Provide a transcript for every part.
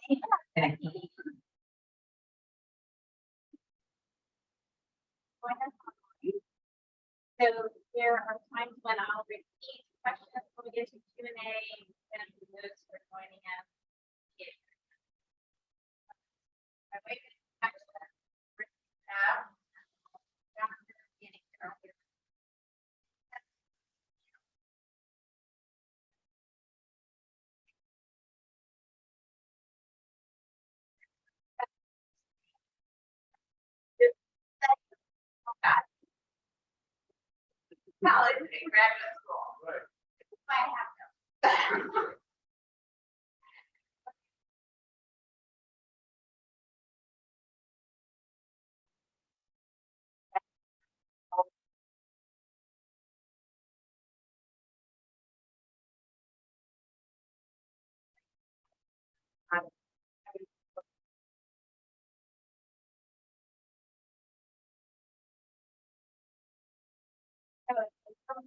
So there are times when I'll repeat questions when we get to Q&A, and those who are joining us. I wait for college and graduate school. Right. I have to.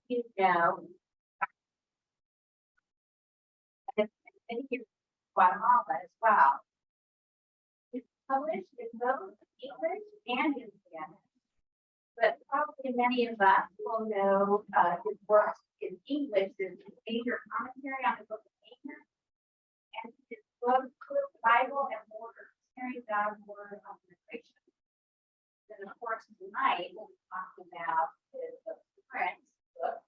You know, and here Guatemala as well. It's published in both English and in Spanish, but probably many of us will know his works in English. There's a major commentary on the book of Amos, and his book, Bible and Borders, Carrying God's Word on Migration. And of course, tonight we'll be talking about his French book,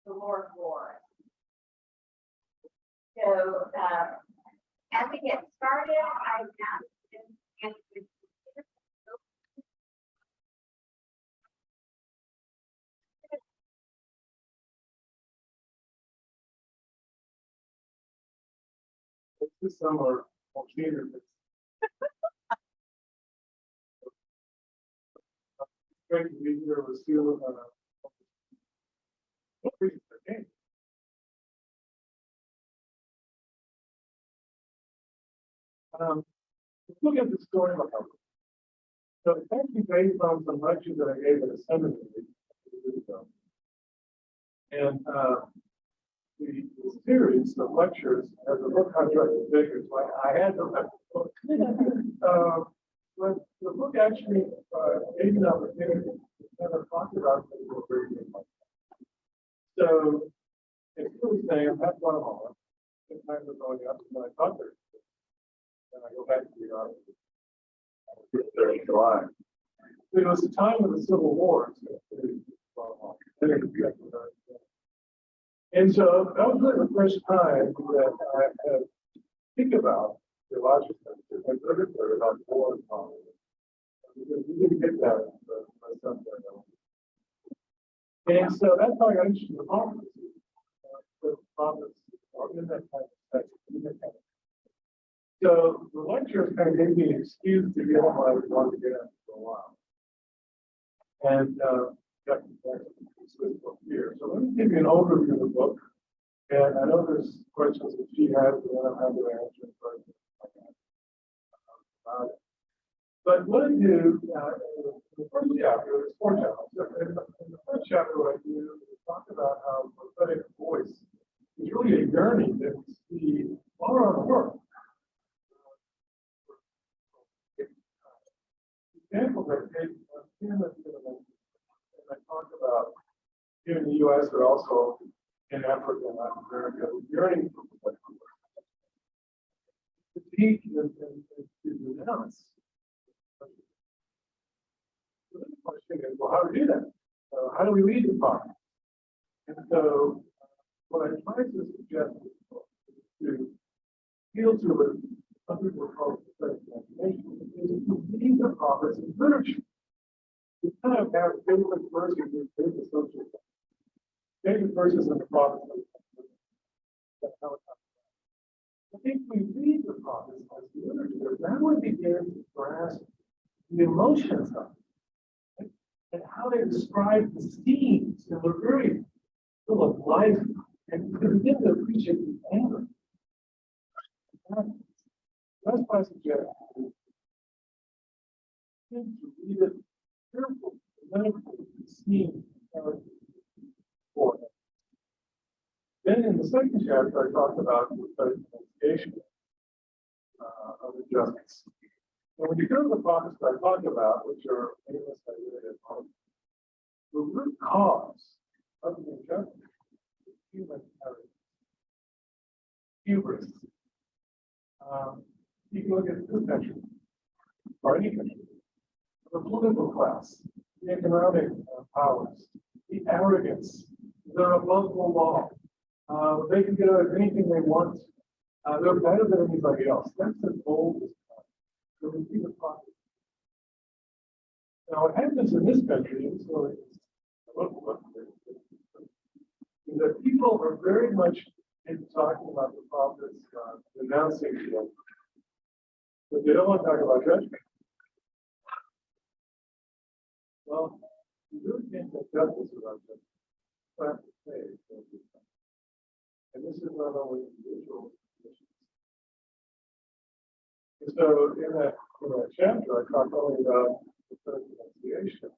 The Lord Lord. So as we get started, I asked this summer volcano. Great to be here with you. Let's look at the story of the. So it's actually based on some lectures that I gave at a seminary years ago. And the series of lectures as a book contract with Baker, so I had to write the book. But the book actually gave me an opportunity to never talk about it before very good. So it's really saying that's one of all. Sometimes we're going up when I talk there. And I go back to the article. July. It was the time of the Civil War. And so that was really the first time that I had to think about theological and particularly about war and politics. Because we didn't get that my son there. And so that's how I got interested in the prophets. The prophets are in that kind of section. So the lectures kind of gave me an excuse to get on what I would want to get at for a while. And got this book here. So let me give you an overview of the book. And I know there's questions that she has, and I don't have to answer questions about it. But what I do in the first chapter, there's 4 chapters. In the first chapter, what I do is talk about how prophetic voice is really a yearning that we see all around the world. Examples are taken and I talk about here in the U.S., but also in Africa and Latin America, yearning for prophetic voice. The peak is to denounce. So the question is, well, how do we do that? How do we read the prophets? And so, what I try to suggest is to appeal to some people call prophetic imagination, is to read the prophets in literature. We kind of have favorite verses and favorite subjects. Favorite verses in the prophets. I think we read the prophets as literature, then we begin to grasp the emotions of it, and how they describe the scenes, and they're very full of life, and we begin to appreciate the anger. That's why I suggest to read it carefully, medically, seeing for it. Then in the second chapter, I talked about prophetic investigation. of injustice. And when you go to the prophets that I talked about, which are famous, the root cause of the injustice is human error, hubris. You can look at this country, or any country, the political class, the economic powers, the arrogance, they're above the law. They can get out of anything they want. They're better than anybody else. That's the oldest time. So we see the prophet. Now, what happens in this country, and so it's a local is that people are very much into talking about the prophets, denouncing them, but they don't want to talk about judgment. Well, you really can't make justice without judgment. You have to say, and this is not only individual conditions. And so in that chapter, I talk only about the pronunciation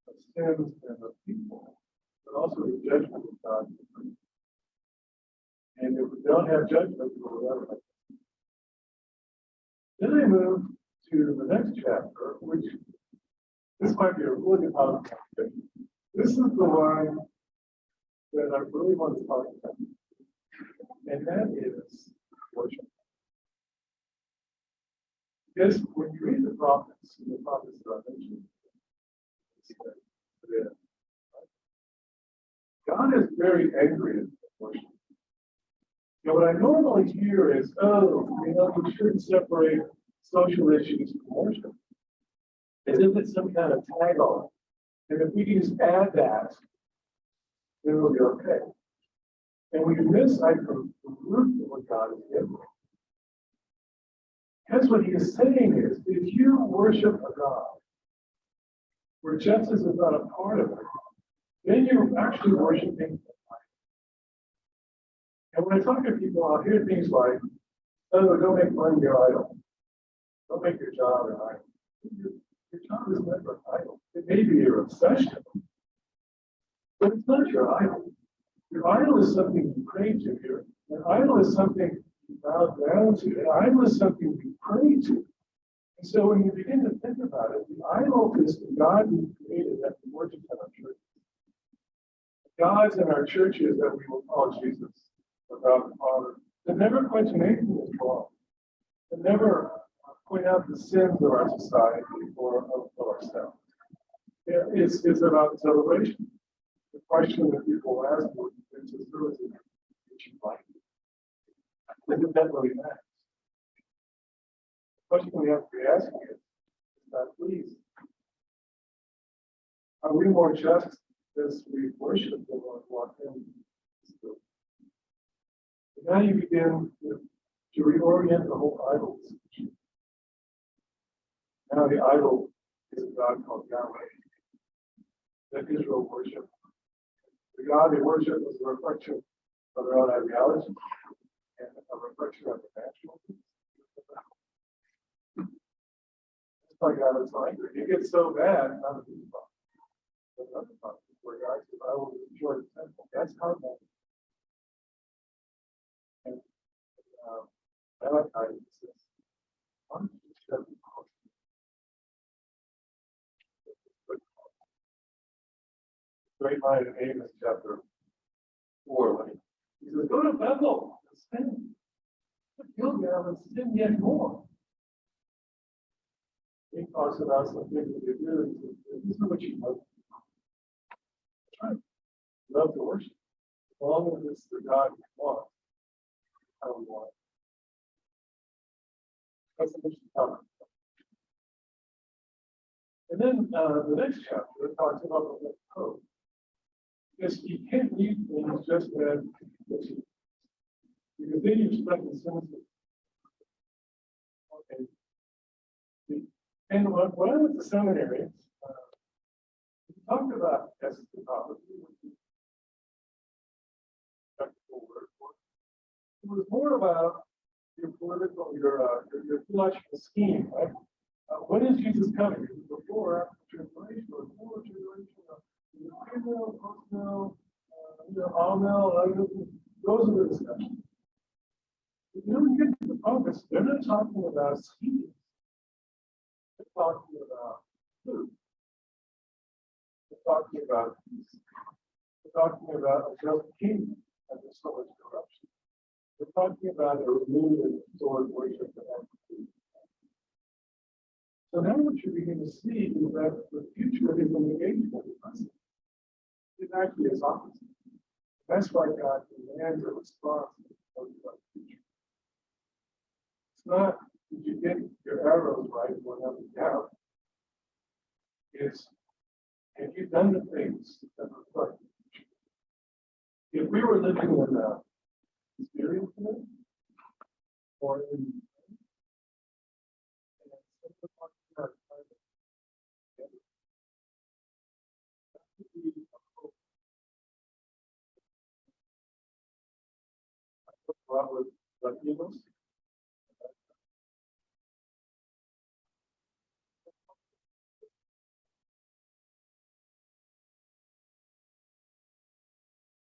of sins and of people, but also the judgment of God. And if we don't have judgment, we'll never have. Then I move to the next chapter, which this might be a really good topic. This is the one that I really want to talk about. And that is worship. Because when you read the prophets, and the prophets that I mentioned, God is very angry at worship. What I normally hear is, you shouldn't separate social issues from worship. As if it's some kind of tag on. And if we can just add that, then it'll be okay. And we miss, I think, the root of what God is giving. Because what he is saying is, if you worship a God where justice is not a part of it, then you're actually worshiping. And when I talk to people, I'll hear things like, oh, don't make money your idol. Don't make your job an idol. Your job is never an idol. It may be your obsession, but it's not your idol. Your idol is something you pray to here. An idol is something you bow down to. An idol is something you pray to. And so when you begin to think about it, the idol is the God we created that we worship in our churches. The gods in our churches that we will call Jesus, or God the Father, that never question anything is wrong. That never point out the sins of our society or of ourselves. It's about celebration. The question that people ask for is the services that you like. Isn't that really matters? The question we have to be asking is that please, are we more just as we worship the Lord walk in? And now you begin to reorient the whole idol situation. Now the idol is a God called Yahweh that Israel worshiped. The God they worship was a reflection of their own ideology and a reflection of the natural. It's like God is angry. It gets so bad, not a big problem. But another problem where God says, I will destroy the temple. That's how bad. And Malachi says, why don't you shut the mouth? Great line in Amos chapter 4. He says, go to Bethel and sin. Gilgal and sin yet more. He talks about some things that they do. He says, this is what you love. That's right. You love to worship. As long as it's the God you want, how we want it. That's an interesting comment. And then the next chapter talks about the code. Because you can't read things just as because then you expect the sins. Okay. And when I went to seminary, we talked about eschatology, which is a technical word for it. It was more about your political, your theological scheme, right? When is Jesus coming? Is it before or after tribulation, or before tribulation? Pre-mill, post-mill, all-mill, those are the discussions. when you get to the focus, they're not talking about schemes. They're talking about food. They're talking about peace. They're talking about a just kingdom and there's so much corruption. We're talking about a renewed and restored worship that has to be. So now what you begin to see is that the future of his engagement with us is actually his opposite. That's why God demands a response to the future. It's not, did you get your arrows right or nothing down? It's, have you done the things that reflect the future? If we were living in a experience or in with Latinos.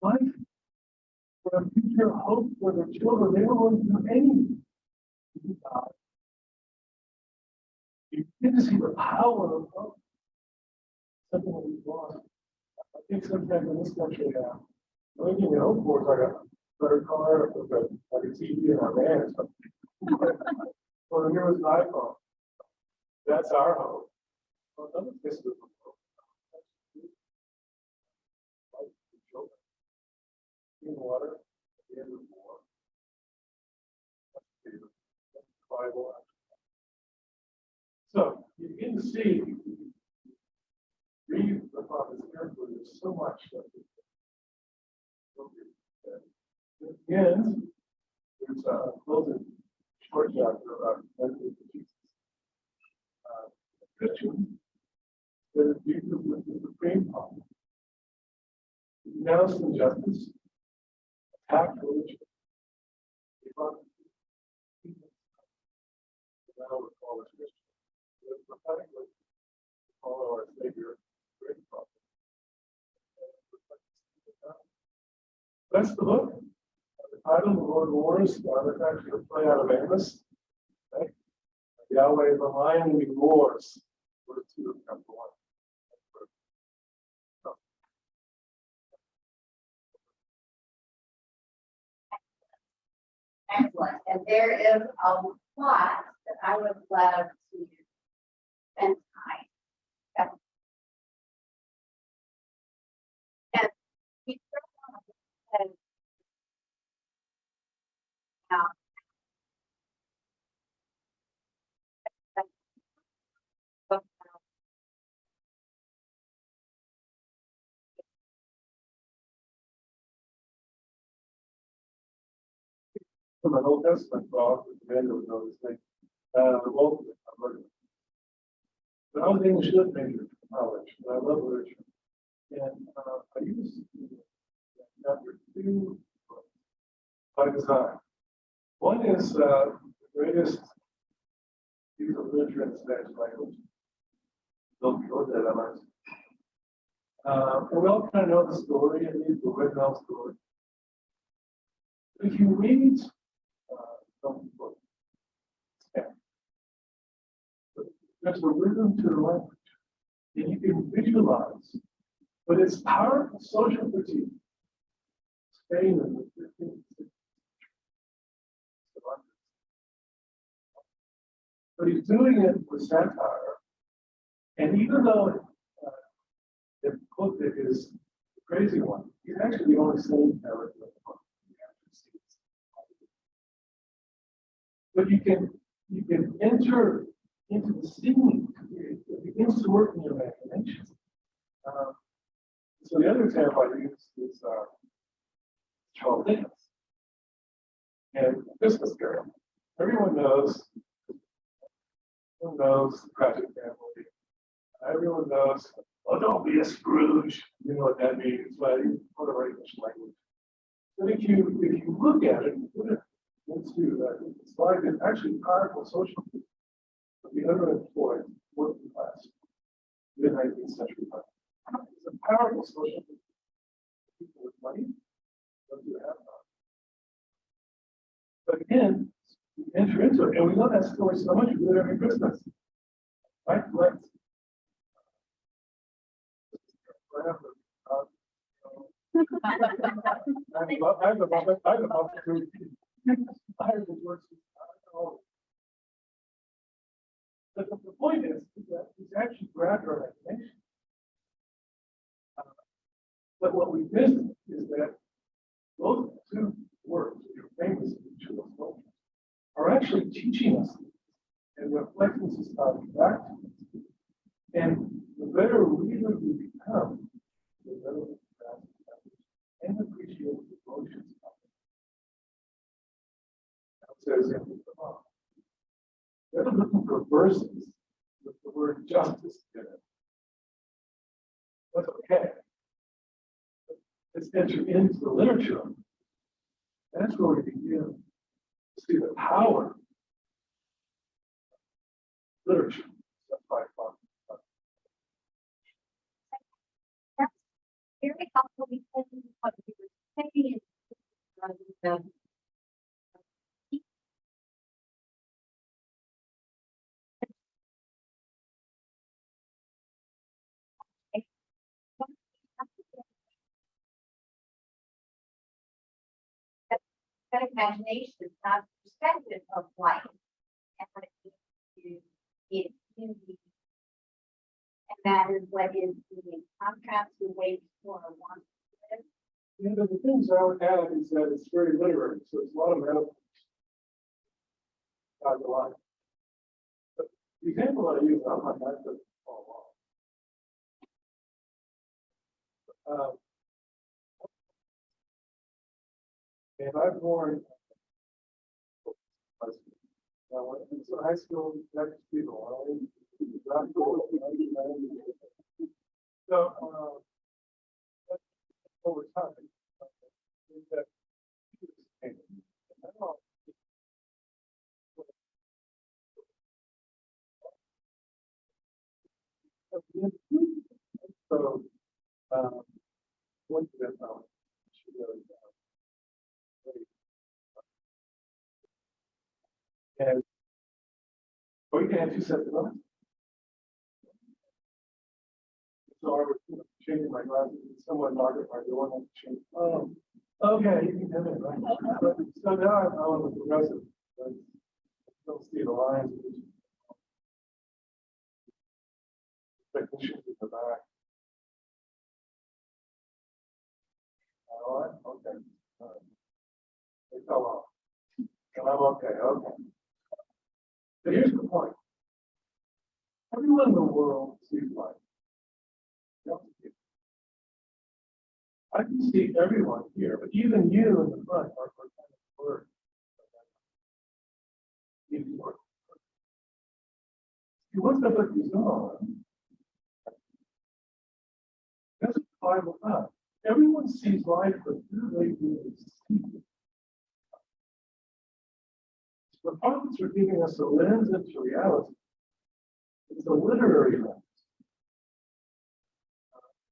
Life for a future hope for their children, they don't want to do anything. You get to see the power of hope. Something that we've lost. I think sometimes in this country now, the only thing we hope for is like a better car, like a TV in our van or something. Or here was an iPhone. That's our hope. Well, another case of hope. Clean water at the end of the war. That's the Bible. So you begin to see, read the prophets carefully, there's so much that at the end, there's a closing short chapter about Jesus. Christians, that Jesus was the supreme power. He denounced injustice, attacked religion. He brought people now we're called as Christians. But prophetically, we follow our Savior, great prophet. That's the book. The title, The Lord Wars, that's actually a play out of Amos. Right? Yahweh is aligning the wars. Verse 2 of chapter 1. Excellent. And there is a plot that I would love to spend time. And we said now From an Old Testament book, the man would know this thing. Well, but I was English lit major in college, and I love literature. And I used chapter 2 by design. One is the greatest piece of literature in Spanish language. Don't go there, that much. And we all kind of know the story, and these the Whitnell story. If you read some book, there's a rhythm to the language, and you can visualize. But it's powerful social critique. Spain in the 15th century. But he's doing it with satire. And even though the book that is the crazy one, he's actually the only sane character in the book. But you can enter into the scene. It begins to work in your imagination. So the other example I use is Charles Dickens and Christmas Carol. Everyone knows the Tragic Family. Everyone knows, oh, don't be a Scrooge. You know what that means, right? What a very English language. But if you look at it and put it into the slide, it's actually powerful social people. The underemployed, working class, mid-19th century. It's a powerful social people. People with money, those who have money. But again, we enter into it, and we love that story so much, we do it every Christmas. Right? Let's. I have about to. But the point is that he's actually grabbed our imagination. But what we miss is that those two words, which are famous in each of those cultures, are actually teaching us and reflecting society back to us. And the better reader we become, the better we grasp and appreciate the emotions of it. That says in the Quran. They're looking for verses with the word justice in it. That's okay. Let's enter into the literature. That's where we begin to see the power of literature. That's why I thought That's very helpful because what you were saying is the that imagination is not perspective of life and what it means to be in the, and that is what is the contrast to ways for one to live. yeah, but the things I would add is that it's very literary, so it's a lot of metaphors. A lot. But the example I use, I'm not that good all along. And I've worn now, so high school next people, so over time, that so one thing that and we can have two sets of eyes. So I was changing my glasses, and someone knocked at my door and I change. Oh, okay, you can come in, right? So now I'm on the progressive. I don't see the lines. Technicians in the back. All right, okay. All right. They fell off. And I'm okay. But here's the point. Everyone in the world sees life. I can see everyone here, but even you in the front are kind of blurred. You look up at the zone. That's what the Bible does. Everyone sees life, but who they really see it. The prophets are giving us a lens into reality. It's a literary lens.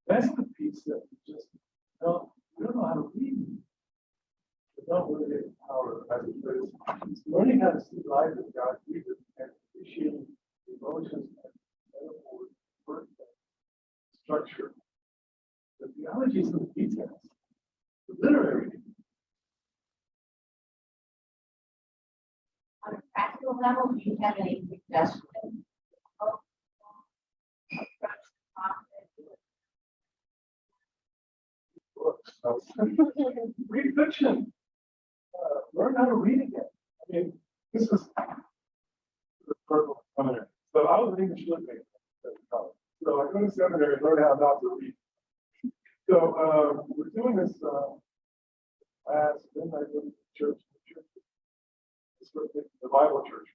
That's the piece that we just we don't know how to read. We don't really get the power of it. It's learning how to see life as God sees it and appreciating the emotions and metaphors, words, structure. The theology is in the details. The literary. On a practical level, do you have any suggestions? Read fiction. Learn how to read again. I mean, this is the purple seminary. So I was an English literature at college. So I go to seminary and learn how not to read. So we're doing this class, then I go to church. The Bible church.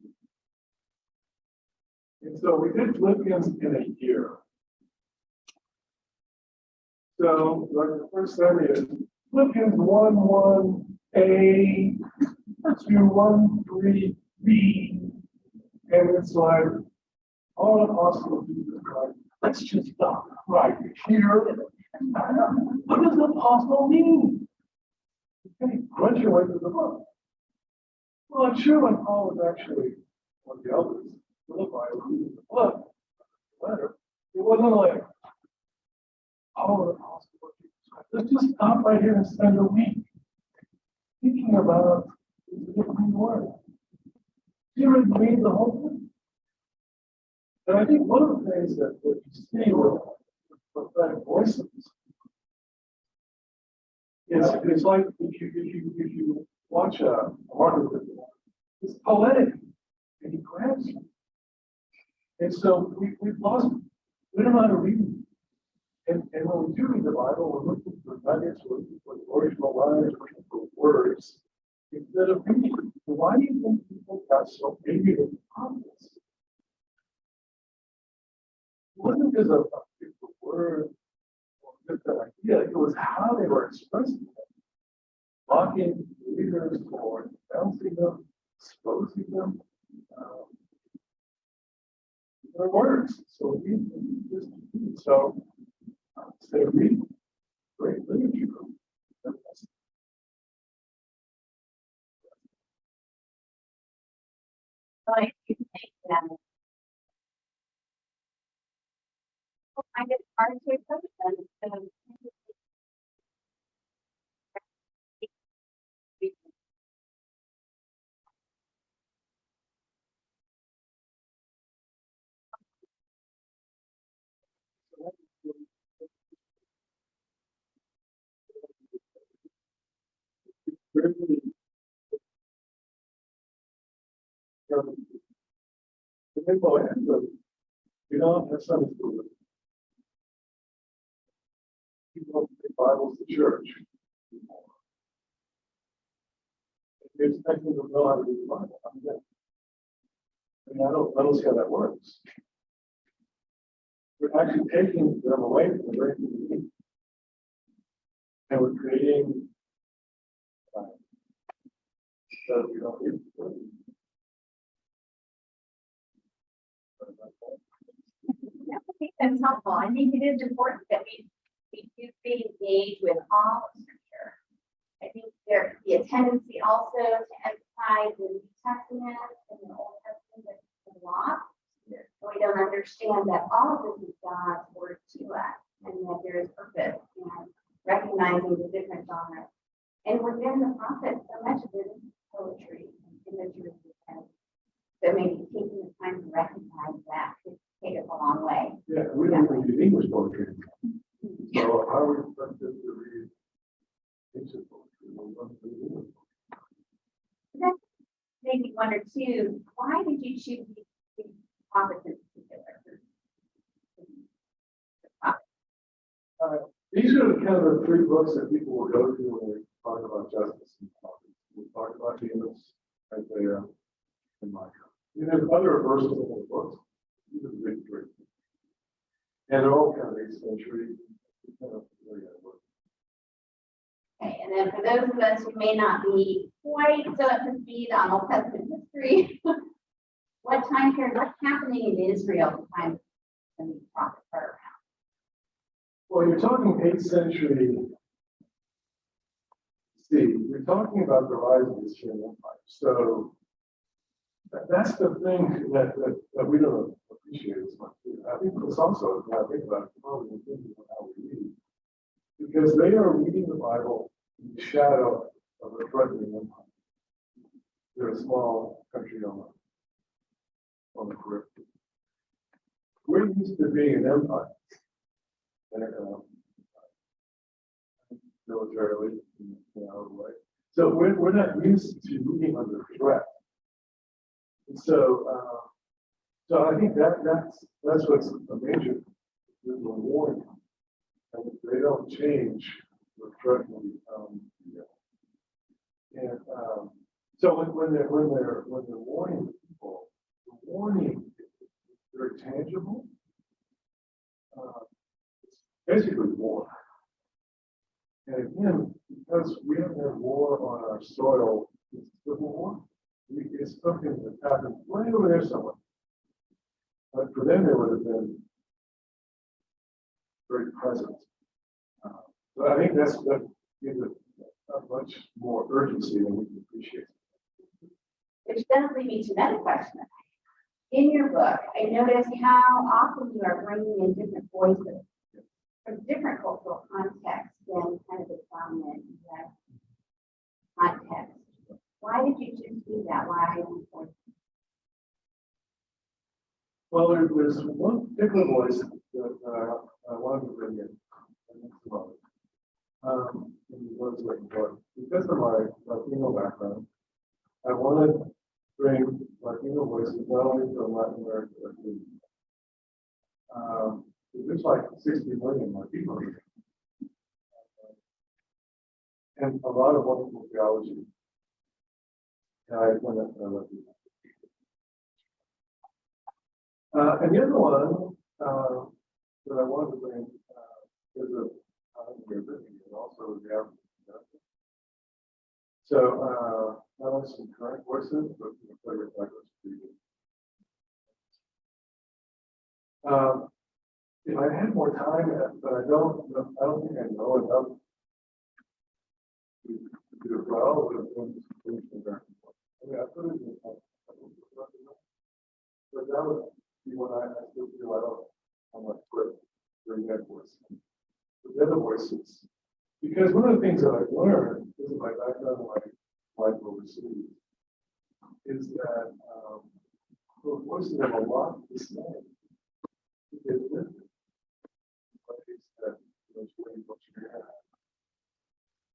And so we did Philippians in a year. So like the first Sunday is Philippians 1:1a to 1:3b, and it's like all apostles do this, right? Let's just stop right here. What does apostle mean? Okay, run your way through the book. Well, I'm sure when Paul was actually one of the elders, Philippi, reading the book, the letter, it wasn't like, oh, the apostle, let's just stop right here and spend a week thinking about the different word. You read the whole thing. And I think one of the things that you see with prophetic voices is it's like if you watch a Martin Luther, it's poetic and he grabs you. And so we've lost, we don't know how to read. And when we do read the Bible, we're looking for nuggets, we're looking for the original lines, we're looking for words instead of reading. So why do you think people got so angry with the prophets? It wasn't because of a particular word or just an idea, it was how they were expressing it. Mocking leaders or denouncing them, exposing them. Their words. So we just so instead of reading great literature. I think that I find it hard to approach them. So, Really, the people and you don't have Sunday school. People don't take Bibles to church. You're expecting them to know how to read the Bible. I don't see how that works. We're actually taking them away from the very beginning. And we're creating so we don't need to. I think that's helpful. I think it is important that we do be engaged with all of Scripture. I think there be a tendency also to emphasize the New Testament and the Old Testament a lot. So we don't understand that all of this is God's word to us and that there is purpose and recognizing the different genres. And within the prophets, so much of it is poetry and imagery. And so maybe taking the time to recognize that could take us a long way. Yeah, we don't even do English poetry. So how are we expected to read ancient poetry? That's maybe one or two. Why did you choose these topics in particular? These are kind of the three books that people will go to when they talk about justice and politics. We talk about Amos, Isaiah, and Micah. And there's other verses in the books. These are the big three. And they're all kind of 8th century. Okay, and then for those of us who may not be quite so up to speed on Old Testament history, what time period, what's happening in Israel at the time when these prophets are around? Well, you're talking 8th century C. We're talking about the rise of the Assyrian Empire. So that's the thing that we don't appreciate as much. I think it's also, when I think about it, probably thinking about how we read. Because they are reading the Bible in the shadow of a threatening empire. They're a small country on the periphery. We're used to being an empire. Militarily, in our way. So we're not used to reading under threat. And so I think that's what's a major warning. And if they don't change, the threat will become and so when they're warning people, the warning is very tangible. It's basically war. And again, because we haven't had war on our soil since Civil War, it's something that happened right over there somewhere. But for them, it would have been very present. So I think that gives it a much more urgency than we can appreciate. Which does lead me to another question. In your book, I noticed how often you are bringing in different voices from different cultural contexts than kind of the dominant US context. Why did you choose to do that? Why? Well, there's one particular voice that I wanted to bring in. Because of my Latino background, I wanted to bring Latino voices not only from Latin America, but there's like 60 million Latino here. And a lot of wonderful theology. And I want to and the other one that I wanted to bring is and also the African American. So not only some current voices, but flavor diverse people. If I had more time, but I don't think I know enough to do it well. I mean, I put it in, but that would be when I still feel I don't how much grip during that voice. But the other voices, because one of the things that I've learned, this is my background in life overseas, is that those voices have a lot to say. That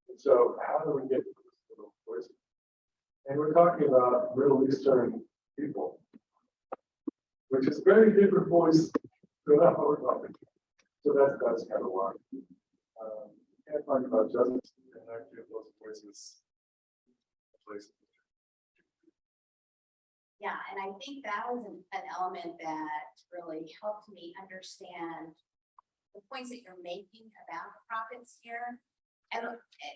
and so, how do we get to those voices? And we're talking about Middle Eastern people, which is a very different voice than what we're talking. So that's kind of why. You can't talk about justice and not give those voices a place. Yeah, and I think that was an element that really helped me understand the points that you're making about the prophets here. And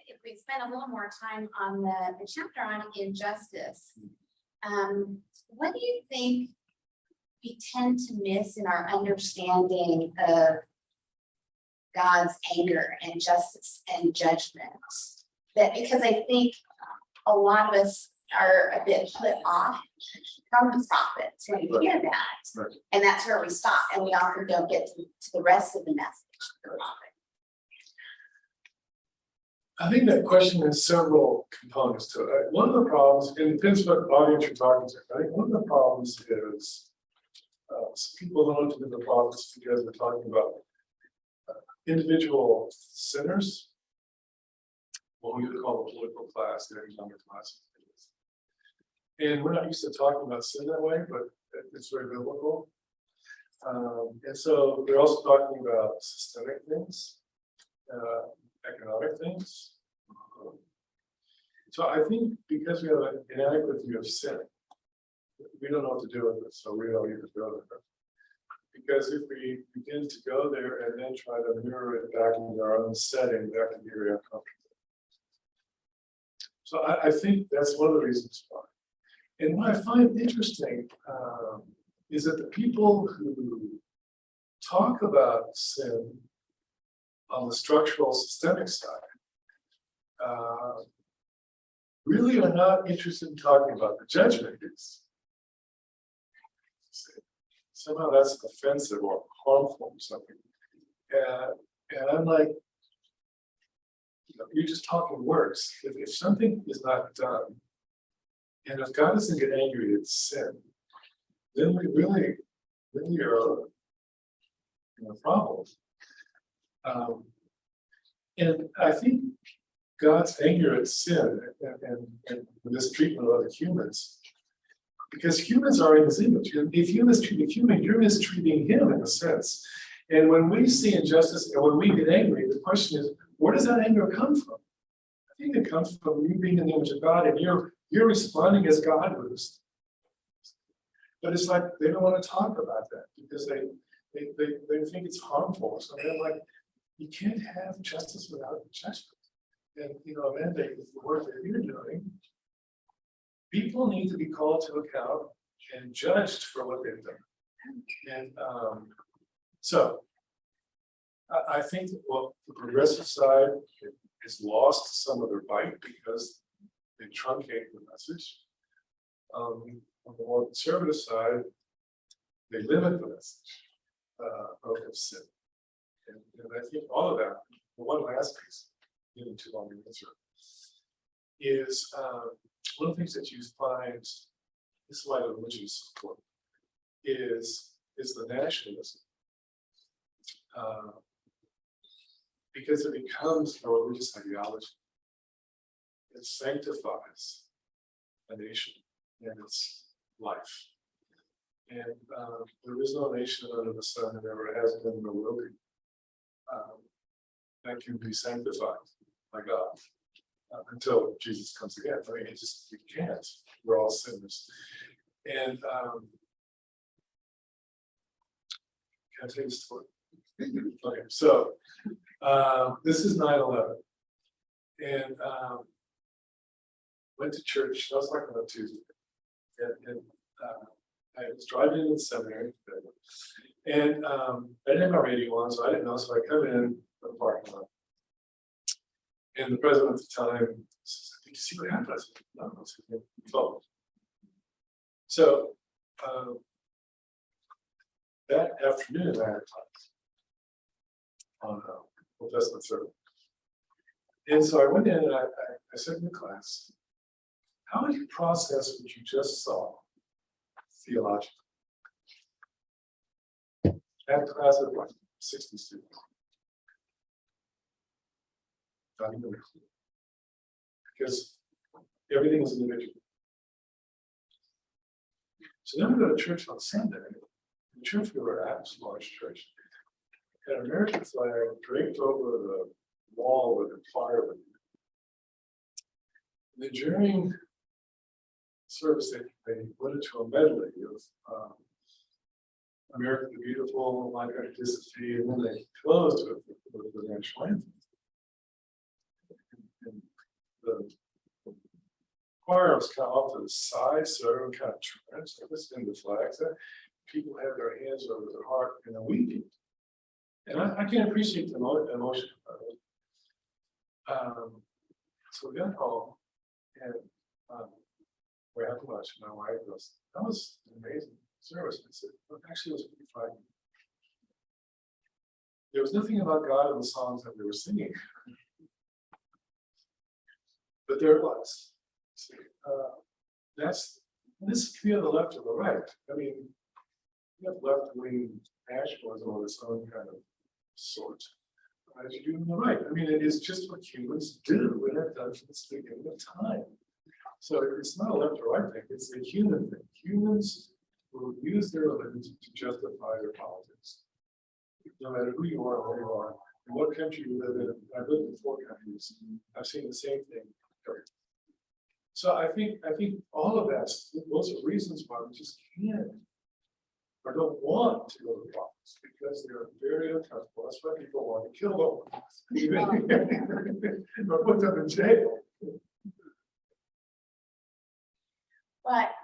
if we spend a little more time on the chapter on injustice, what do you think we tend to miss in our understanding of God's anger and justice and judgment? That because I think a lot of us are a bit put off from the prophets when we hear that. Right. And that's where we stop, and we often don't get to the rest of the message of the prophet. I think that question has several components to it. One of the problems, and it depends what audience you're talking to. I think one of the problems is some people don't look into the prophets because we're talking about individual sinners, what we would call the political class, the economic class. And we're not used to talking about sin that way, but it's very biblical. And so they're also talking about systemic things, economic things. So I think because we have an inadequate view of sin, we don't know what to do with it, so we don't even go there. Because if we begin to go there and then try to mirror it back into our own setting, that can be very uncomfortable. So I think that's one of the reasons why. And what I find interesting is that the people who talk about sin on the structural systemic side really are not interested in talking about the judgment piece. Somehow that's offensive or harmful or something. And I'm like, you're just talking words. If something is not done, and if God doesn't get angry at sin, then we really are in a problem. And I think God's anger at sin and mistreatment of other humans, because humans are in his image. And if you mistreat a human, you're mistreating him in a sense. And when we see injustice and when we get angry, the question is, where does that anger come from? I think it comes from you being in the image of God and you're responding as God would. But it's like they don't want to talk about that because they think it's harmful. So they're like, you can't have justice without judgment. And mandate is the work that you're doing. People need to be called to account and judged for what they've done. And so I think that the progressive side has lost some of their bite because they truncate the message. On the more conservative side, they limit the message of sin. And I think all of that, the one last piece, getting too long to answer, is one of the things that you find, this is why the religion is so important, is the nationalism. Because it becomes a religious ideology. It sanctifies a nation and its life. And there is no nation under the sun, and never has been, nor will be, that can be sanctified by God until Jesus comes again. I mean, we can't. We're all sinners. And can I tell you a story? Okay, so this is 9/11, and went to church. I was like on a Tuesday, and I was driving in the seminary, and I didn't have my radio on, so I didn't know. So I come in the parking lot, and the president at the time says, "Did you see what happened?" I said, "No, I said, phone." So that afternoon, I had a class on Old Testament sermon. And so I went in and I said in the class, how would you process what you just saw theologically? I had a class of like 60 students. Not even, because everything is individual. So then we go to church on Sunday. The church we were at was a large church. Had an American flag draped over the wall with a fire. And then during service, they went into a medley of America the Beautiful, My Country, and then they closed with the national anthem. And the choir was kind of off to the side, so everyone kind of turned to listen to the flags. People had their hands over their heart and they're weeping. And I can appreciate the emotion of it. So we got home and we had lunch, and my wife goes, "That was an amazing service." I said, "Well, actually, it was pretty fun." There was nothing about God in the songs that we were singing, but there it was. See, this could be on the left or the right. I mean, you have left-wing nationalism of its own kind of sort. As you do on the right. I mean, it is just what humans do and have done since the beginning of time. So it's not a left or right thing, it's a human thing. Humans will use their religion to justify their politics. No matter who you are or where you are, and what country you live in. I've lived in 4 countries. I've seen the same thing. So I think all of that, those are reasons why we just can't or don't want to go to politics, because they're very uncomfortable. That's why people want to kill them or put them in jail. But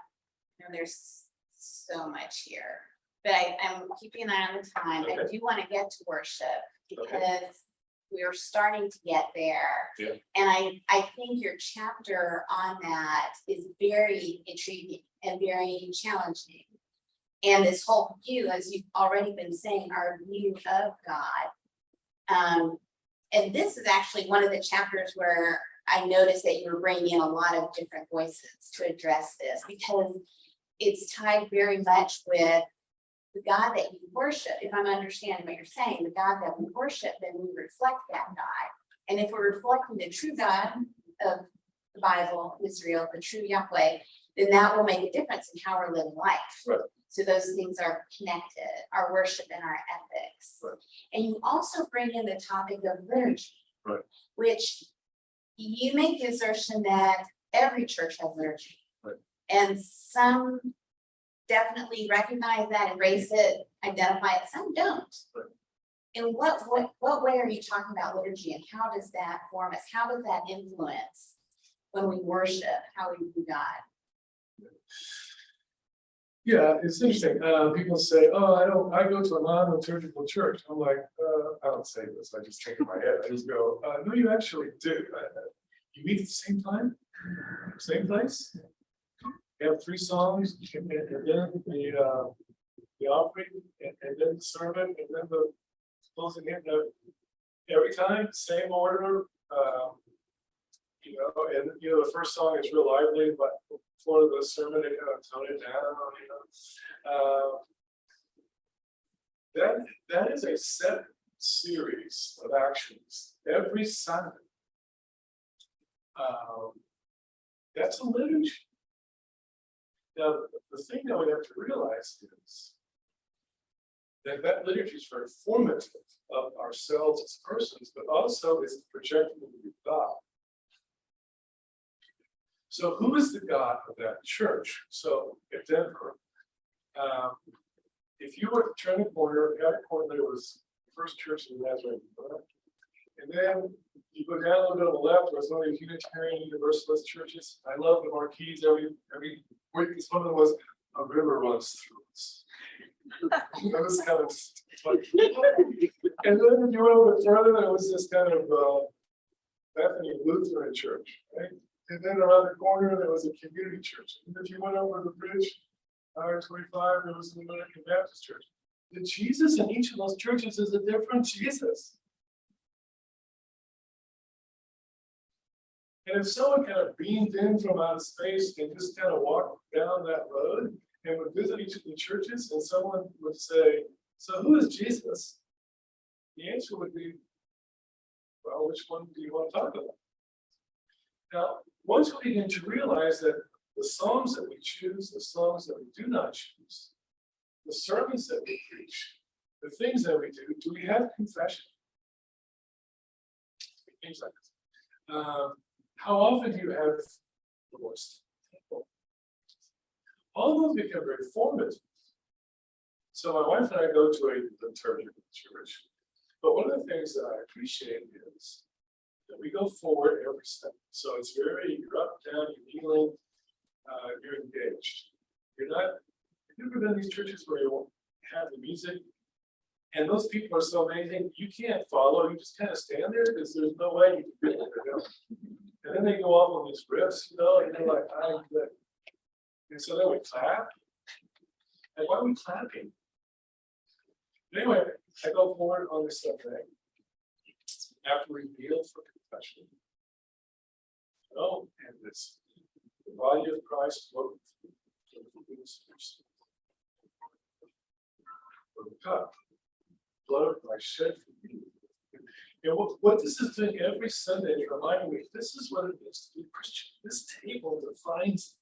there's so much here. But I'm keeping an eye on the time. Okay. I do want to get to worship because Okay. we're starting to get there. Yeah. And I think your chapter on that is very intriguing and very challenging. And this whole view, as you've already been saying, our view of God. And this is actually one of the chapters where I noticed that you were bringing in a lot of different voices to address this, because it's tied very much with the God that you worship. If I'm understanding what you're saying, the God that we worship, then we reflect that God. And if we're reflecting the true God of the Bible, Israel, the true Yahweh, then that will make a difference in how we're living life. Right. So those things are connected, our worship and our ethics. Right. And you also bring in the topic of liturgy, Right. which you make the assertion that every church has liturgy. Right. And some definitely recognize that, embrace it, identify it, some don't. Right. In what way are you talking about liturgy, and how does that form us? How does that influence when we worship, how we view God? Yeah, it's interesting. People say, "Oh, I go to a non-liturgical church." I'm like, I don't say this. I just think in my head. I just go, "No, you actually do. You meet at the same time, same place." You have 3 songs, and then the offering, and then the sermon, and then the closing hymn. Every time, same order. And the first song is real lively, but before the sermon, they kind of tone it down. That is a set series of actions every Sunday. That's a liturgy. Now, the thing that we have to realize is that liturgy is very formative of ourselves as persons, but also is projecting the God. So who is the God of that church? So at Denver, if you were to turn the corner, that corner there was the first church in Nazareth, right? And then you go down a little bit on the left, there's one of these Unitarian Universalist churches. I love the marquees every week. This one of them was a river runs through us. That was kind of like, and then you went a little bit further, there was this kind of Bethany Lutheran church, right? And then around the corner, there was a community church. And if you went over the bridge, I-25, there was an American Baptist church. The Jesus in each of those churches is a different Jesus. And if someone kind of beamed in from outer space and just kind of walked down that road and would visit each of the churches, and someone would say, "So who is Jesus?" The answer would be, "Well, which one do you want to talk about?" Now, once we begin to realize that the songs that we choose, the songs that we do not choose, the sermons that we preach, the things that we do we have confession? Things like this. How often do you have divorced people? All those become very formative. So my wife and I go to a liturgical church, but one of the things that I appreciate is that we go forward every step. So it's you're up, down, you're kneeling, you're engaged. You've never been in these churches where you won't have the music, and those people are so amazing, you can't follow, you just kind of stand there because there's no way you can do it. And then they go off on these riffs, and you're like, I'm good. And so then we clap. And why are we clapping? Anyway, I go forward on this Sunday after we kneel for confession. And this the body of Christ flowed through the forgiveness of your sins. For the cup, blood of Christ shed for you. And what this is doing every Sunday is reminding me this is what it is to be a Christian. This table defines it.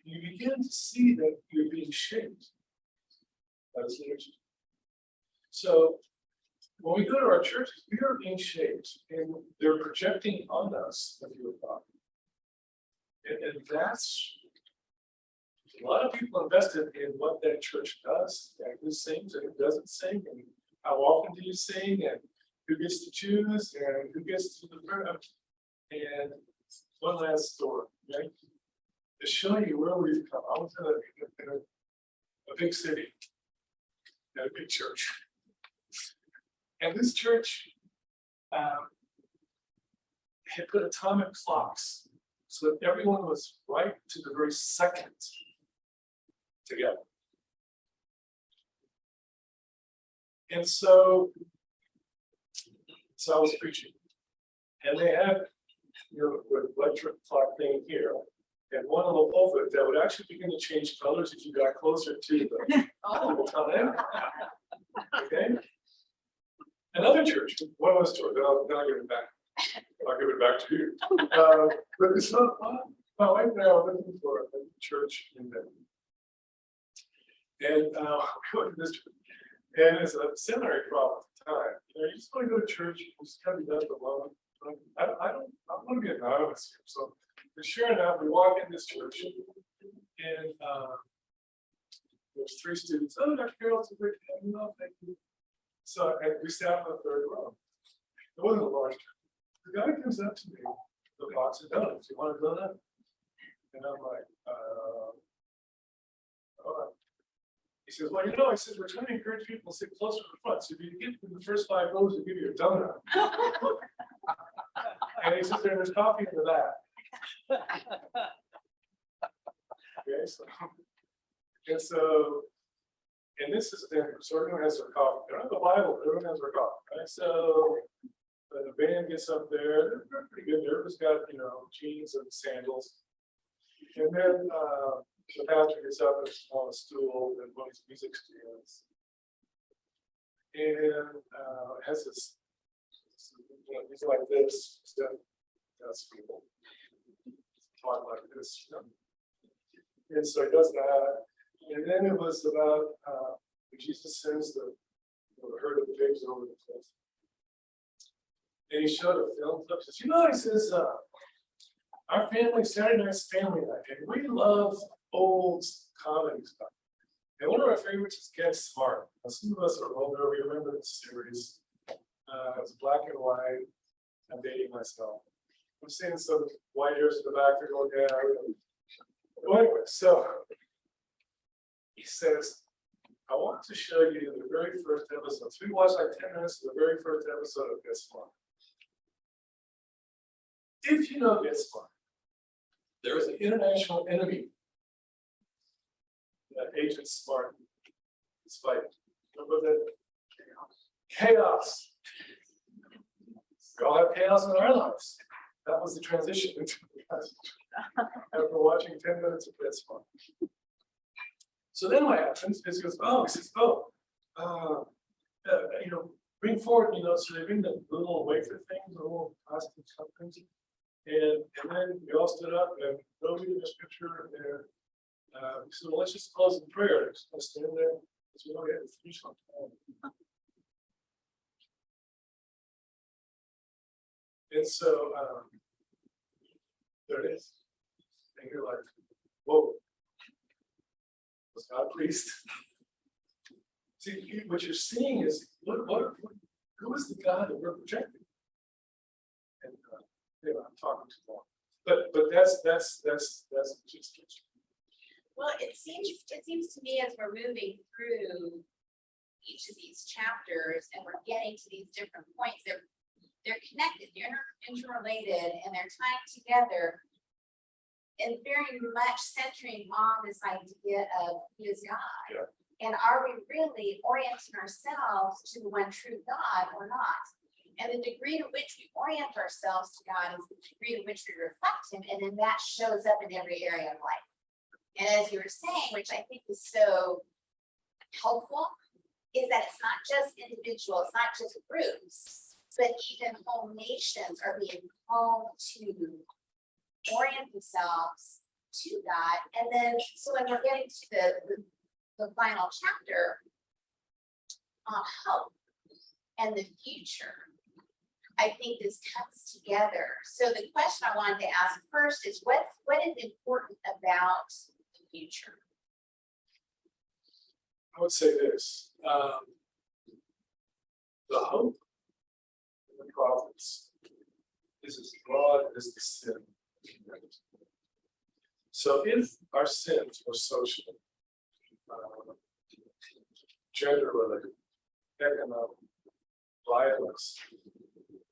You begin to see that you're being shaped by this liturgy. So when we go to our churches, we are being shaped, and they're projecting on us the view of God. And that's a lot of people invested in what that church does, and who sings and who doesn't sing, and how often do you sing, and who gets to choose, and who gets to the prayer. And one last story, right? To show you where we've come. I was in a big city, at a big church. And this church had put atomic clocks so that everyone was right to the very second together. And so I was preaching, and they had, the electric clock thing here, and one little pulpit that would actually begin to change colors if you got closer to the time. Okay. Another church, one of those stories, then I'll give it back. I'll give it back to you. But it's not my wife and I were looking for a church in Denver. And we went to this church. And it's a seminary problem at the time. You just want to go to church, you just kind of be left alone. I want to be anonymous here. So sure enough, we walk in this church, and there's 3 students. Oh, Dr. Carroll, it's a great to have you. No, thank you. So we sat on the 3rd row. It wasn't a large church. The guy comes up to me with a box of donuts. You want a donut? And I'm like, all right. He says, well, I said, we're trying to encourage people to sit closer to the front. So if you get in the first 5 rows, we'll give you a donut. And he says, there's coffee in the back. Okay, so, and so, and this is, so everyone has their coffee. They're not the Bible, but everyone has their coffee, right? So the band gets up there, they're pretty good. Everyone's got, you know, jeans and sandals. And then the pastor gets up and on a stool and one of his music stands. And has this, you know, he's like this, stuff. That's people talk like this, you know? And so he does that. And then it was about when Jesus sends the herd of pigs over the cliff. And he showed a film clip. Says, you know, he says, our family, Saturday night's family night, and we love old comedy stuff. And one of our favorites is Get Smart. Now, some of us are older, we remember this series. It was black and white. I'm dating myself. I'm seeing some white hairs in the back, they're going down. Well, anyway, so he says, I want to show you the very first episode. So we watched like 10 minutes of the very first episode of Get Smart. If you know Get Smart, there is an international enemy that Agent Smart is fighting. Remember that? Chaos. We all have chaos in our lives. That was the transition into the passage. After watching 10 minutes of Get Smart. So then what happens is he goes, you know, bring forward, you know, so they bring the little wafer things, the little plastic cup things. And then we all stood up and nobody in the scripture and so let's just close in prayer. Let's stand there because we don't get to finish on time. And so there it is. And you're like, whoa, was God pleased? See, what you're seeing is who is the God that we're projecting? And anyway, I'm talking too long. But that's just Well, it seems to me as we're moving through each of these chapters and we're getting to these different points, they're connected, they're interrelated, and they're tied together, and very much centering on this idea of who is God. Yeah. And are we really orienting ourselves to the one true God or not? And the degree to which we orient ourselves to God is the degree to which we reflect Him, and then that shows up in every area of life. And as you were saying, which I think is so helpful, is that it's not just individuals, not just groups, but even whole nations are being called to orient themselves to God. And then, so when we're getting to the final chapter on hope and the future, I think this comes together. So the question I wanted to ask first is what is important about the future? I would say this, the hope in the prophets is as broad as the sin. So if our sins were social, gender related, economic, violence,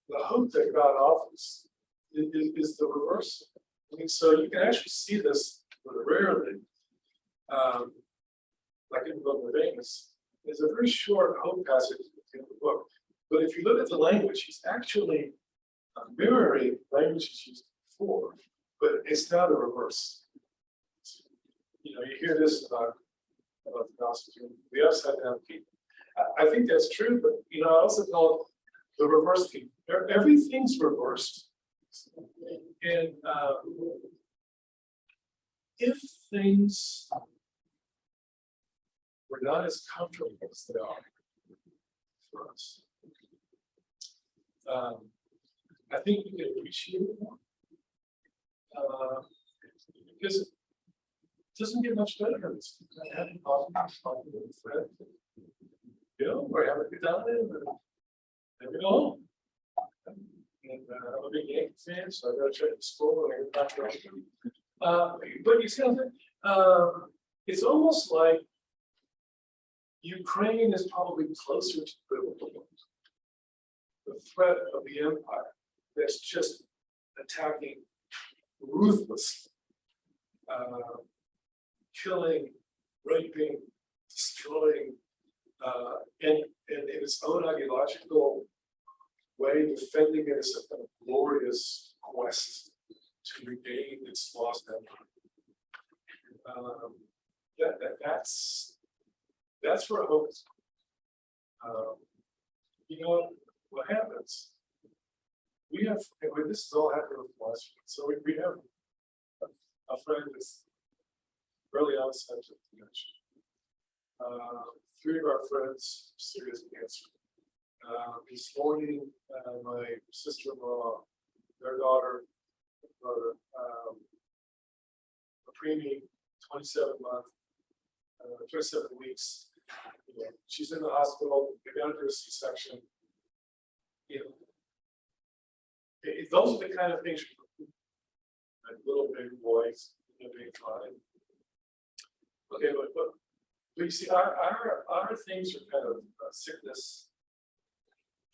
the hope that God offers is the reverse. I mean, so you can actually see this rarely. Like in the book of Amos, there's a very short hope passage in the book. But if you look at the language, he's actually mirroring language he's used before, but it's now the reverse. You know, you hear this about the gospel, the upside down people. I think that's true, but you know, I also call it the reverse people. Everything's reversed. And if things were not as comfortable as they are for us, I think we can appreciate it more. Because it doesn't get much better than this. I haven't talked with a friend. You know, we're having a good time and then we go home. And I'm a big Yankee fan, so I gotta check the school and I get back to but you see what I'm saying? It's almost like Ukraine is probably closer to the threat of the empire that's just attacking ruthlessly killing, raping, destroying, and in its own ideological way, defending it as a kind of glorious quest to regain its lost empire. That's where hope is. You know what happens? We have, and this is all happening with philosophy. So we have a friend that's early onset of dementia. 3 of our friends serious cancer. This morning, my sister-in-law, their daughter, brother, a preemie, 27 weeks. You know, she's in the hospital. They got to do a C-section. You know, those are the kind of things. Like little baby boys, being fine. Okay, but you see, our things are kind of sickness,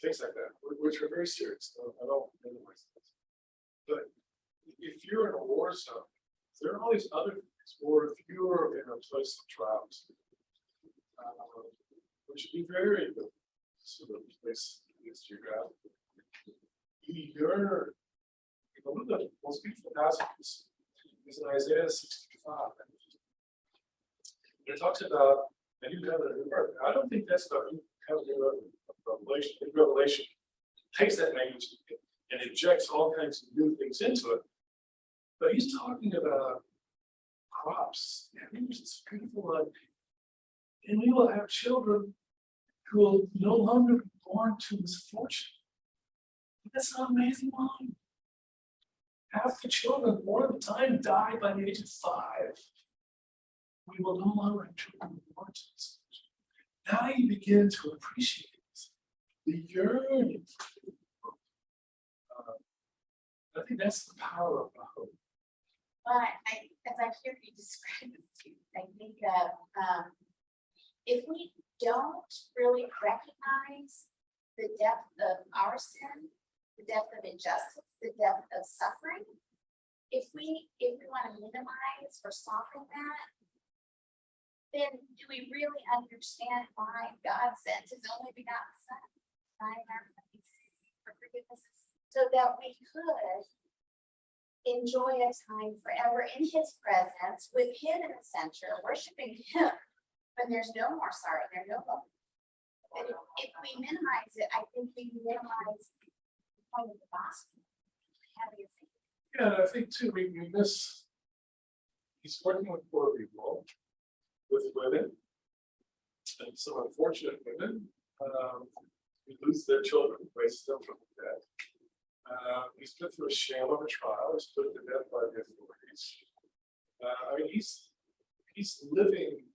things like that, which are very serious. I don't minimize this. But if you're in a war zone, there are all these other things, or if you're in a place of drought, which would be very good sort of place is geographically. One of the most beautiful passages is in Isaiah 65. It talks about a new covenant of earth. I don't think that's the new covenant of Revelation. In Revelation takes that language and injects all kinds of new things into it. But he's talking about crops. And there's this beautiful one. And we will have children who will no longer be born to misfortune. That's an amazing line. Half the children born at the time die by the age of 5. We will no longer have children born to misfortune. Now you begin to appreciate the yearning. I think that's the power of hope. Well, as I hear you describe it, I think of if we don't really recognize the depth of our sin, the depth of injustice, the depth of suffering, if we want to minimize or soften that, then do we really understand why God sent his only begotten Son, dying our place for forgiveness, so that we could enjoy a time forever in his presence with him in the center, worshiping him when there's no more sorrow, there's no love. But if we minimize it, I think we minimize the point of the gospel. How do you think? Yeah, I think too, we miss, he's working with poor people, with women, and some unfortunate women, who lose their children, raise them from the dead. He's been through a sham of a trial, he's put to death by the authorities. I mean, he's living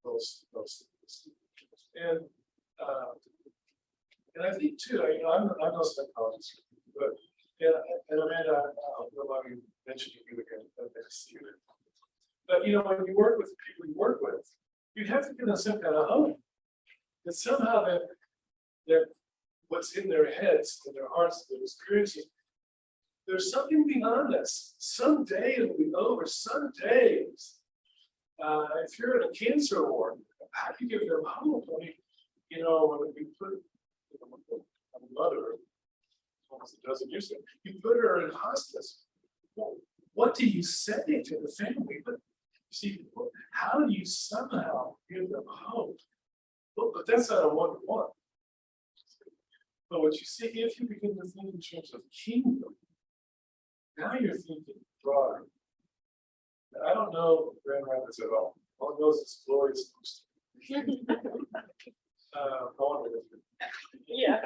those things. And I think too, I'm no psychologist, but and Amanda, I don't know if you mentioned you again, I see you. But you know, when you work with the people you work with, you have to give them some kind of hope. That somehow that what's in their heads, in their hearts, their experiences, there's something beyond this. Someday it'll be over. Someday, if you're in a cancer ward, how do you give them hope? I mean, you know, when we put a mother, almost a dozen years ago, you put her in hospice. Well, what do you say to the family? But see, how do you somehow give them hope? Well, but that's not a one-to-one. But what you see, if you begin to think in terms of kingdom, now you're thinking broader. I don't know Grand Rapids at all. All it knows is glorious. Yeah.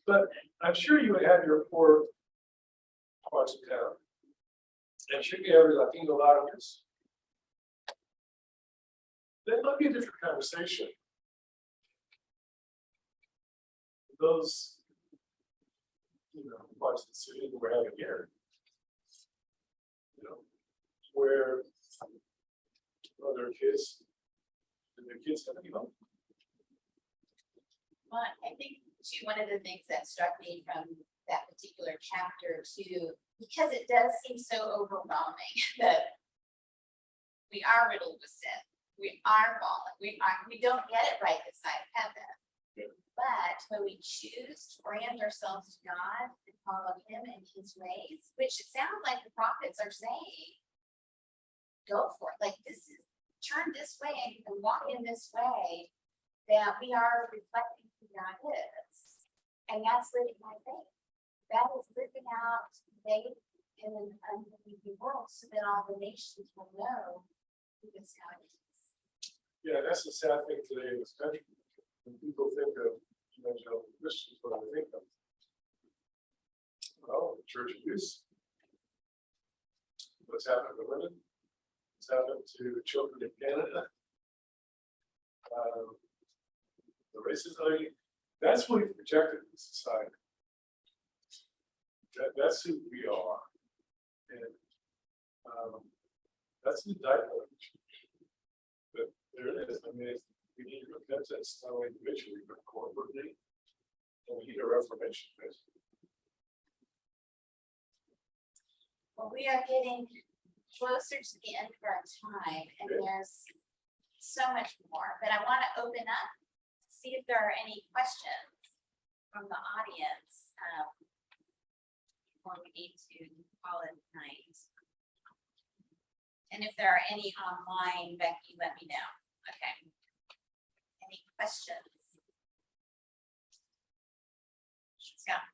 But I'm sure you would have your poor parts of town. And should be every Latino audience. That might be a different conversation. Those, you know, parts of the city that we're having here, you know, where other kids, and their kids have any hope. Well, I think too, one of the things that struck me from that particular chapter too, because it does seem so overwhelming, We are riddled with sin. We are fallen. We don't get it right this side of heaven. But when we choose to orient ourselves to God and follow him and his ways, which it sounds like the prophets are saying, go for it. Like this is turn this way and walk in this way, that we are reflecting who God is. And that's living by faith. That is living out faith in an unbelieving world so that all the nations will know who this God is. Yeah, that's the sad thing today in this country. When people think of evangelical Christians, what do they think of? Well, the church abuse. What's happened to women? What's happened to children in Canada? The racism. I mean, that's what we projected in society. That's who we are, and that's the indictment. But there it is. I mean, we need repentance not only individually but corporately, and we need a reformation. Basically. Well, we are getting closer to the end of our time, and there's so much more. But I want to open up, see if there are any questions from the audience. Before we need to call it night. And if there are any online, Becky, let me know. Okay. Any questions? Scott.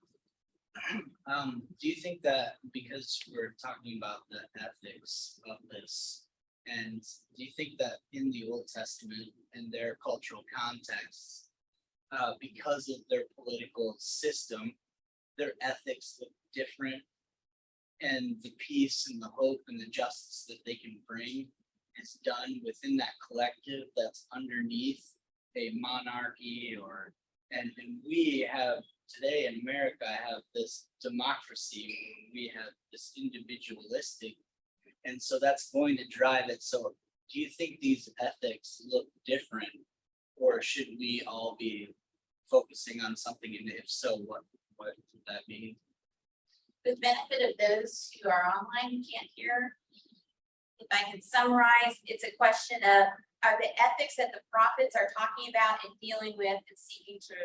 Do you think that because we're talking about the ethics of this, and do you think that in the Old Testament and their cultural context, because of their political system, their ethics look different, and the peace and the hope and the justice that they can bring is done within that collective that's underneath a monarchy and we have today in America have this democracy, we have this individualistic, and so that's going to drive it. So do you think these ethics look different, or should we all be focusing on something, and if so, what would that mean? The benefit of those who are online who can't hear, if I can summarize, it's a question of, are the ethics that the prophets are talking about and dealing with and seeking to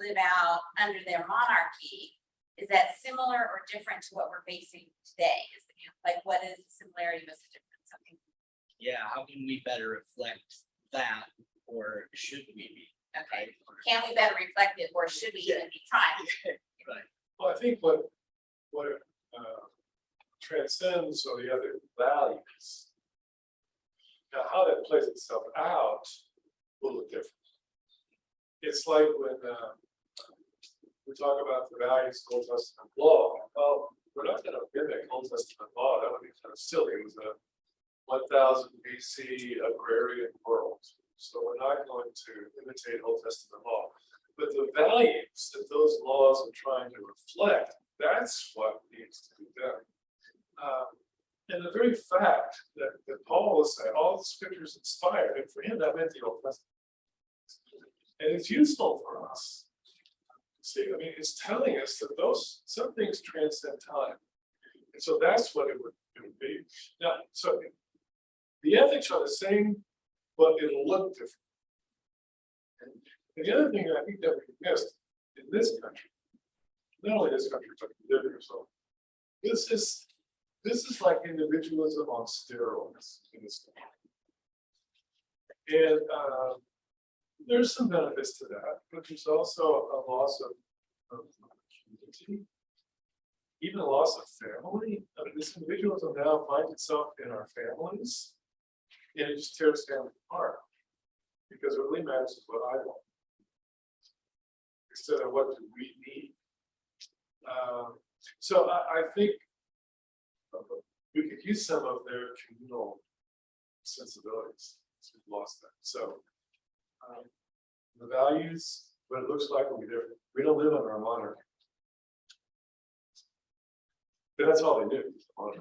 live out under their monarchy, is that similar or different to what we're facing today? Is the, like, what is the similarity, what's the difference? Something. Yeah, how can we better reflect that, or should we be? Okay, can we better reflect it, or should we even be trying? Right. Well, I think what transcends or the other values. Now, how that plays itself out will look different. It's like when we talk about the values of Old Testament law. Well, we're not going to mimic Old Testament law. That would be kind of silly. It was a 1000 BC agrarian world. So we're not going to imitate Old Testament law. But the values that those laws are trying to reflect, that's what needs to be done. And the very fact that Paul will say all the scriptures inspired, and for him that meant the Old Testament. And it's useful for us. See, I mean, it's telling us that some things transcend time. And so that's what it would be. Now, so the ethics are the same, but it'll look different. And the other thing that I think that we missed in this country, not only this country, but living yourself, this is like individualism on steroids in this country. And there's some benefits to that, but there's also a loss of community, even a loss of family. I mean, this individualism now finds itself in our families, and it just tears families apart. Because what really matters is what I want, instead of what do we need. So I think we could use some of their communal sensibilities. We've lost that. So the values, what it looks like will be different. We don't live under a monarchy. But that's all they do. Monarchy.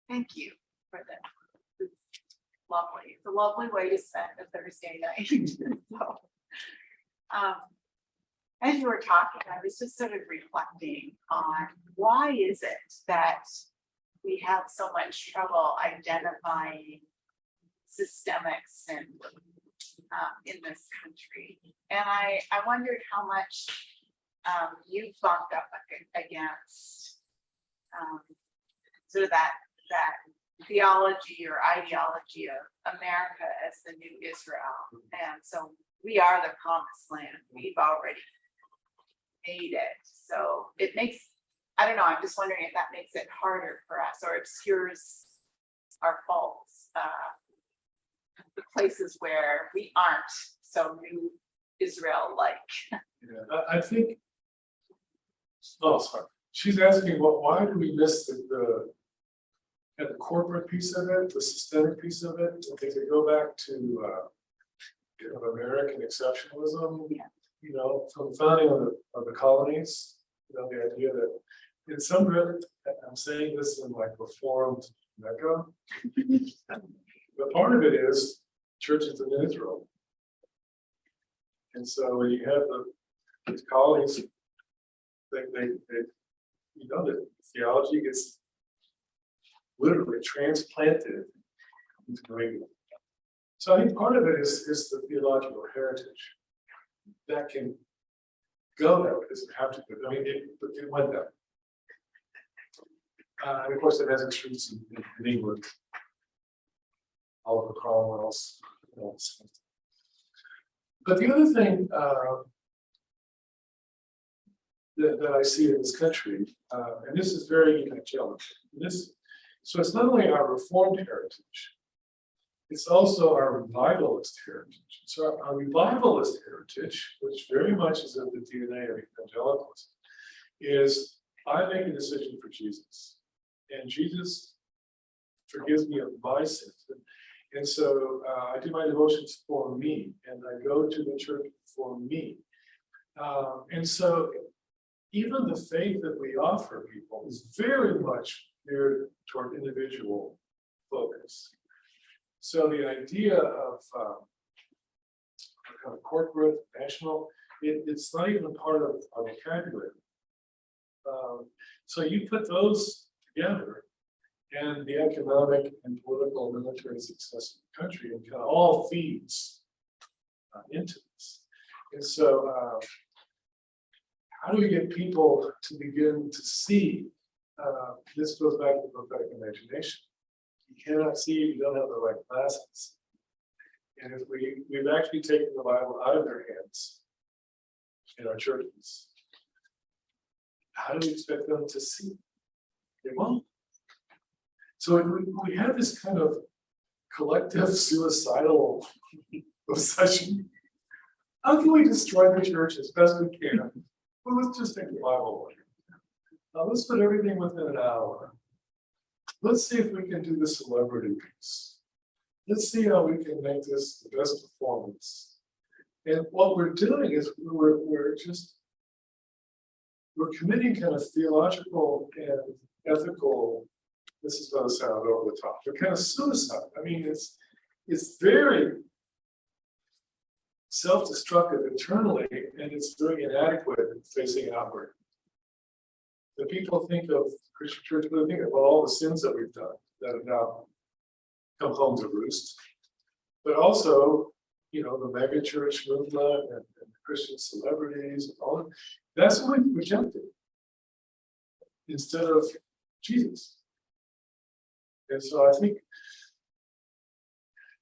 Thank you for that. It's lovely. It's a lovely way to spend a Thursday night. So, as you were talking, I was just sort of reflecting on why is it that we have so much trouble identifying systemic sin in this country. And I wondered how much you bumped up against sort of that theology or ideology of America as the new Israel. And so we are the promised land. We've already made it. So it makes, I don't know, I'm just wondering if that makes it harder for us or obscures our faults, the places where we aren't so new Israel-like. Yeah, I think. Oh, sorry. She's asking why do we miss the corporate piece of it, the systemic piece of it? Does it go back to kind of American exceptionalism? Yeah. You know, from the founding of the colonies, you know, the idea that in some way, I'm saying this in like reformed Mecca, but part of it is churches in Israel. And so when you have these colonies, they you know, the theology gets literally transplanted into Greek. So I think part of it is the theological heritage that can go that way. It doesn't have to go. I mean, it went that way. And of course, it has its roots in England. Oliver Cromwell's. You know, but the other thing that I see in this country, and this is very evangelical. So it's not only our Reformed heritage, it's also our revivalist heritage. So our revivalist heritage, which very much is of the DNA of evangelicalism, is I make a decision for Jesus, and Jesus forgives me of my sins. And so I do my devotions for me, and I go to the church for me. And so even the faith that we offer people is very much geared toward individual focus. So the idea of kind of corporate, national, it's not even part of our vocabulary. So you put those together, and the economic and political and military success of the country, and kind of all feeds into this. And so how do we get people to begin to see? This goes back to the prophetic imagination. You cannot see if you don't have the right glasses. And if we've actually taken the Bible out of their hands in our churches, how do we expect them to see? They won't. So we have this kind of collective suicidal obsession. How can we destroy the church as best we can? Well, let's just take the Bible away. Now let's put everything within an hour. Let's see if we can do the celebrity piece. Let's see how we can make this the best performance. And what we're doing is we're committing kind of theological and ethical, this is going to sound over the top, but kind of suicide. I mean, it's very self-destructive internally, and it's very inadequate in facing outward. The people think of Christian church, but think of all the sins that we've done that have now come home to roost. But also, you know, the mega church movement and Christian celebrities and all that. That's what we rejected instead of Jesus. And so I think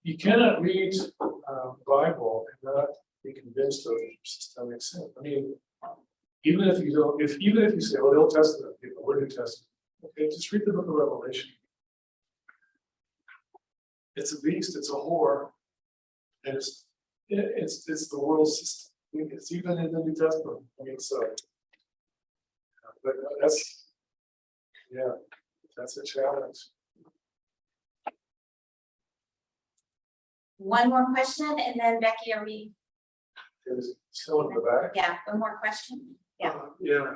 you cannot read the Bible and not be convinced of systemic sin. I mean, even if you don't, even if you say, "Oh, the Old Testament, you know, we're New Testament," okay, just read the book of Revelation. It's a beast, it's a whore, and it's the world system. I mean, it's even in the New Testament. I mean, so, but that's a challenge. One more question, and then Becky, are we, Is still in the back. yeah, one more question? Yeah. Yeah,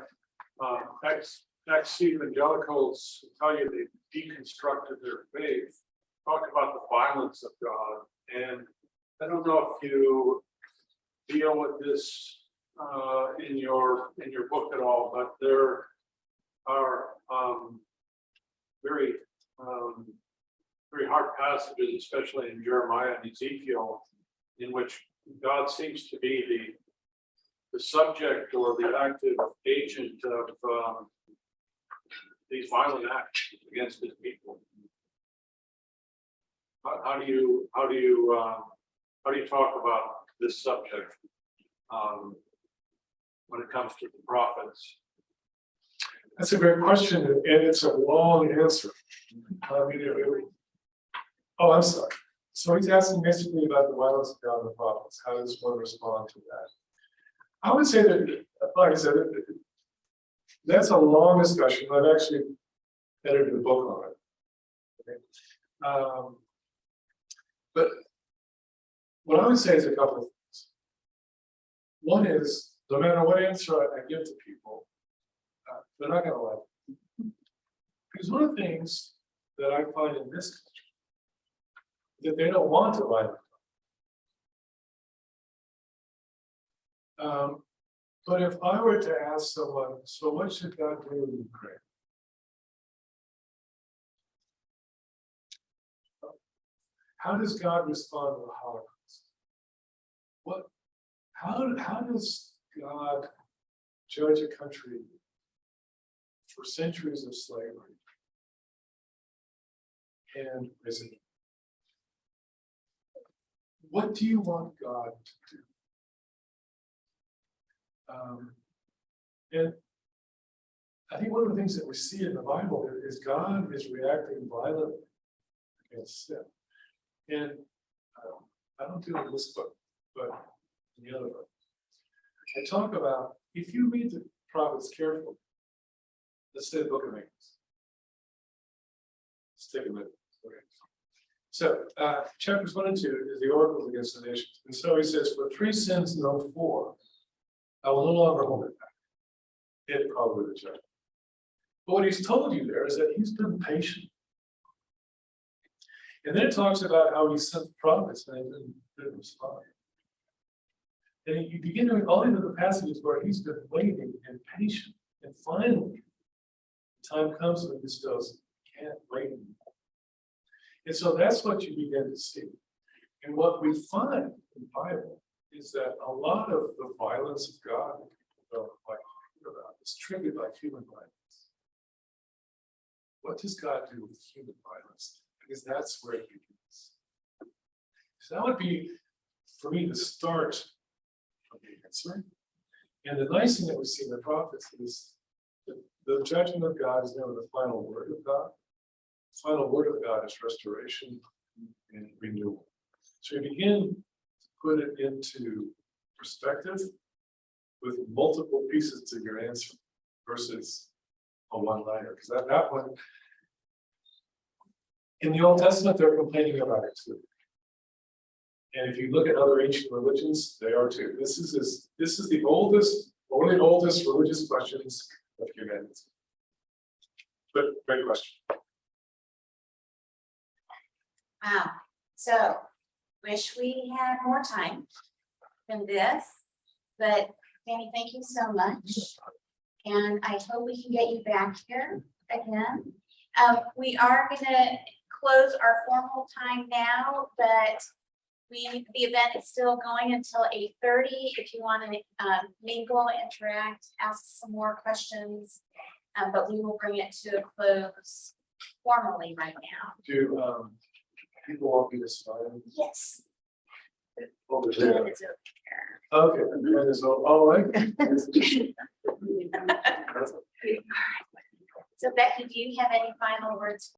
ex-evangelicals tell you they deconstructed their faith, talk about the violence of God, and I don't know if you deal with this in your book at all, but there are very very hard passages, especially in Jeremiah and Ezekiel, in which God seems to be the subject or the active agent of these violent acts against his people. How do you talk about this subject when it comes to the prophets? That's a great question, and it's a long answer. I mean, oh, I'm sorry. So he's asking basically about the violence of God and the prophets. How does one respond to that? I would say that, like I said, that's a long discussion. I've actually edited a book on it. Okay. But what I would say is a couple of things. One is, no matter what answer I give to people, they're not going to like it. Because one of the things that I find in this country is that they don't want to like it. But if I were to ask someone, so what should God do in Ukraine? How does God respond to the Holocaust? How does God judge a country for centuries of slavery and prison? What do you want God to do? And I think one of the things that we see in the Bible is God is reacting violently against sin. And I don't do it in this book, but in the other book, I talk about, if you read the prophets carefully, let's say the book of Amos. Let's take a minute. Okay. So chapters 1 and 2 is the oracles against the nations. And so he says, for 3 sins, no 4, I will no longer hold it back. It probably the judgment. But what he's told you there is that he's been patient. And then it talks about how he sent prophets and they didn't respond. And you begin to all into the passages where he's been waiting and patient. And finally, the time comes when he just goes, can't wait anymore. And so that's what you begin to see. And what we find in the Bible is that a lot of the violence of God that people don't like to hear about is triggered by human violence. What does God do with human violence? Because that's where it begins. So that would be, for me, the start of the answer. And the nice thing that we see in the prophets is that the judgment of God is never the final word of God. The final word of God is restoration and renewal. So you begin to put it into perspective with multiple pieces to your answer versus a one-liner. Because that one, in the Old Testament, they're complaining about it too. And if you look at other ancient religions, they are too. This is the oldest, one of the oldest religious questions of humanity. But great question. Wow, so wish we had more time than this, but Danny, thank you so much. And I hope we can get you back here again. We are gonna close our formal time now, but the event is still going until 8:30. If you want to mingle, interact, ask some more questions, but we will bring it to a close formally right now. Do people want me to smile? Yes. Over there. It's over there. Okay, and so, all right. So Becky, do you have any final words